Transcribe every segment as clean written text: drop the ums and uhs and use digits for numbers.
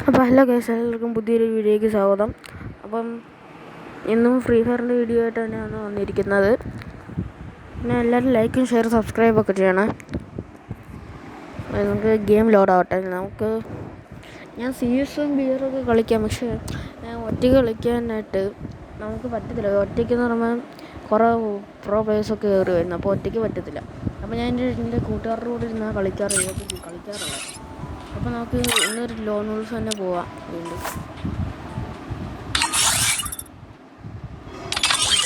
അപ്പോൾ hello guys, എല്ലാവർക്കും പുതിയൊരു വീഡിയോയ്ക്ക് സ്വാഗതം. അപ്പം ഇന്നും ഫ്രീ ഫയറിൻ്റെ വീഡിയോ ആയിട്ട് തന്നെയാണ് വന്നിരിക്കുന്നത്. പിന്നെ എല്ലാവരും ലൈക്കും ഷെയർ സബ്സ്ക്രൈബൊക്കെ ചെയ്യണം. നമുക്ക് ഗെയിം ലോഡാവട്ടെ. ഞാൻ CS ബിയറൊക്കെ കളിക്കാം, പക്ഷേ ഞാൻ ഒറ്റയ്ക്ക് കളിക്കാനായിട്ട് നമുക്ക് പറ്റത്തില്ല. ഒറ്റയ്ക്കെന്ന് പറയുമ്പോൾ കുറേ പ്രോ പ്ലേയേഴ്സൊക്കെ കയറി വരുന്നു, അപ്പോൾ ഒറ്റയ്ക്ക് പറ്റത്തില്ല. അപ്പോൾ ഞാൻ എൻ്റെ കൂട്ടുകാരുടെ കൂടെ ഇരുന്നാൽ കളിക്കാറുള്ളത്. അപ്പോൾ നമുക്ക് ഇന്നൊരു ലോൺ വോൾഫ് തന്നെ പോവാം. വീണ്ടും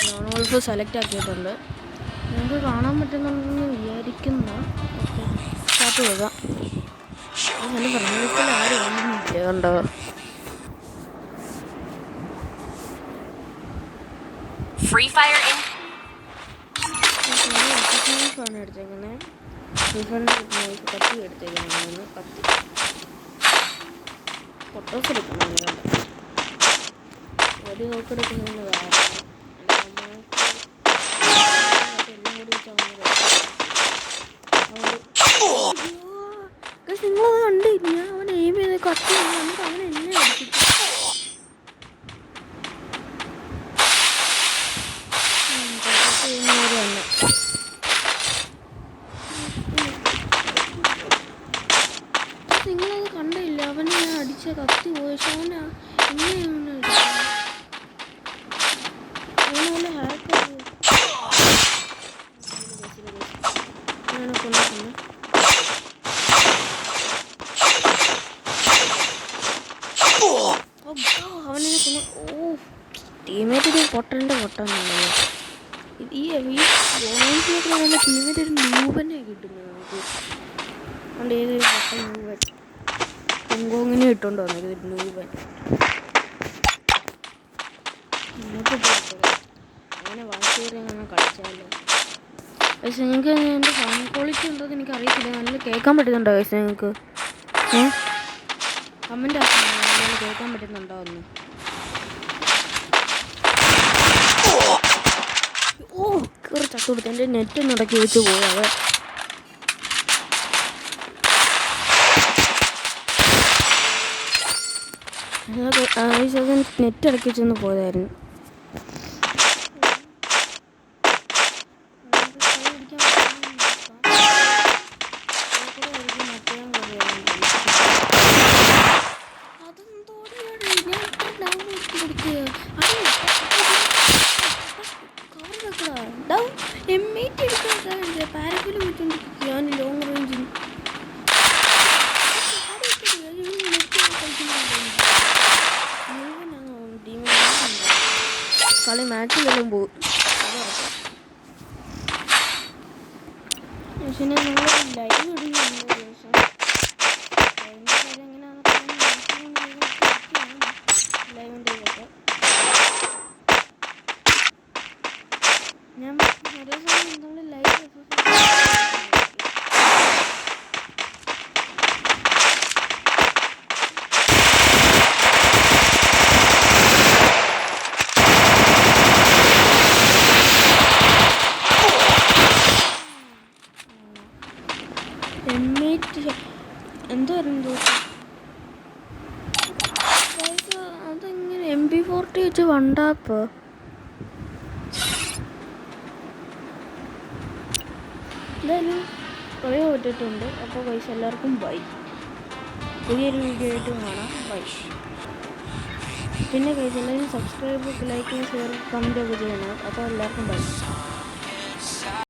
ലോൺ വോൾഫ് സെലക്ട് ആക്കിയിട്ടുണ്ട്. നിങ്ങൾക്ക് കാണാൻ പറ്റുന്നുണ്ടെന്ന് വിചാരിക്കുന്നു. സ്റ്റാർട്ട് ചെയ്യുക. എൻ്റെ ഫ്രണ്ട്സിൽ ആരും ഒന്നുമില്ല, കണ്ടോ? ഫ്രീ ഫയർ ആണ് എടുത്തേക്കുന്നത്. ഫ്രീ ഫയറിൻ്റെ കത്തി എടുത്തേക്കുന്നത്. കത്തി ഫോട്ടോസ് എടുക്കണം. ഒരു നോക്കെടുക്കുന്നതിന് വേറെ നിങ്ങളത് കണ്ടില്ല. അവൻ എയിം ചെയ്ത് കത്തി വന്നിട്ട് അവൻ എന്നെ അടിച്ചു. നിങ്ങളത് കണ്ടില്ല. അവനെ ഞാൻ അടിച്ച കത്തി പോയി. അവനെ എങ്ങനെയാണ് അവനെ ഹാക്ക് കൊണ്ടുവന്നു. അവനെ കൊന്നു. ടീമേറ്റ് പൊട്ടാന്നുണ്ടല്ലോ. ഈ ഓൺലൈനിലേക്ക് പറയുമ്പോൾ ടീമേറ്റ് ഒരു ന്യൂബനെ കിട്ടുന്നത് നമുക്ക്. അതുകൊണ്ട് ഏതൊരു പൊട്ടൻ ന്യൂബൻ ഹോങ്കോങ്ങിനെ ഇട്ടുകൊണ്ട് വന്നത് ന്യൂബൻ. അങ്ങനെ വാശിയേറി അങ്ങനെ കളിച്ചാലോ. പക്ഷേ നിങ്ങൾക്ക് എൻ്റെ സൗണ്ട് ക്വാളിറ്റി ഉണ്ടോ എന്ന് എനിക്കറിയത്തില്ല. നല്ല കേൾക്കാൻ പറ്റുന്നുണ്ടോ പക്ഷേ നിങ്ങൾക്ക്? കമൻ്റ് ആക്കണം, നല്ല കേൾക്കാൻ പറ്റുന്നുണ്ടോ എന്ന്. കയറി ചത്തു കൊടുത്തു. എൻ്റെ നെറ്റ് നടക്കി വെച്ച് പോയത്. നെറ്റ് ഇടയ്ക്ക് വെച്ചൊന്ന് പോയതായിരുന്നു. പാരഫിലും വിട്ടുകൊണ്ടിരിക്കുക. ഞാൻ ലോങ് റേഞ്ചിൽ കളി മാച്ചിലെല്ലാം പോകും. പക്ഷേ നിങ്ങൾ ലൈവ് ഇടുന്നുണ്ട്. ലൈവിൻ്റെതൊക്കെ ഞാൻ ഒരേ സമയം നമ്മൾ ലൈവ് എന്തായിരുന്നു അതെങ്ങനെ MP40 വെച്ച് വണ്ടാപ്പ്. എന്തായാലും കുറേ വിട്ടിട്ടുണ്ട്. അപ്പോൾ പൈസ എല്ലാവർക്കും ബൈ. പുതിയൊരു വീഡിയോ ആയിട്ട് കാണാം. ബൈ. പിന്നെ പൈസ എല്ലാവരും സബ്സ്ക്രൈബ്, ലൈക്കും ഷെയർ കമൻറ്റൊക്കെ ചെയ്യണം. അപ്പോൾ എല്ലാവർക്കും ബൈ.